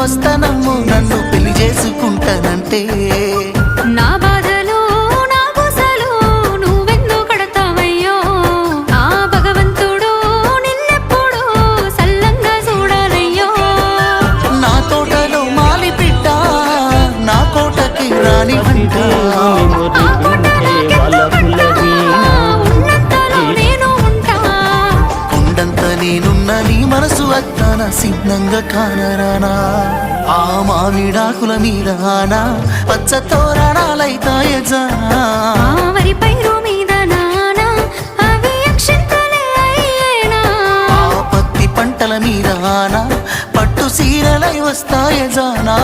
వస్తానమ్మో నన్ను పెళ్లి చేసుకుంటానంటే నా బాధలు నా బుసలు నువ్వెందుకు కడతావయ్యో ఆ భగవంతుడు నిన్నెప్పుడు సల్లంగా చూడాలయ్యో నా తోటలో మాలి పిట్ట నా కోటకి రాని వంట నేనున్న నీ మనసు అత్తాన సిద్ధంగా కానరానా ఆ మామిడాకుల మీద పచ్చ తోరణాలైతాయజా వరి పైరు మీద నానా అవి అక్షంతలే అయ్యేనా ఆ పత్తి పంటల మీద పట్టు సీరలై వస్తాయజానా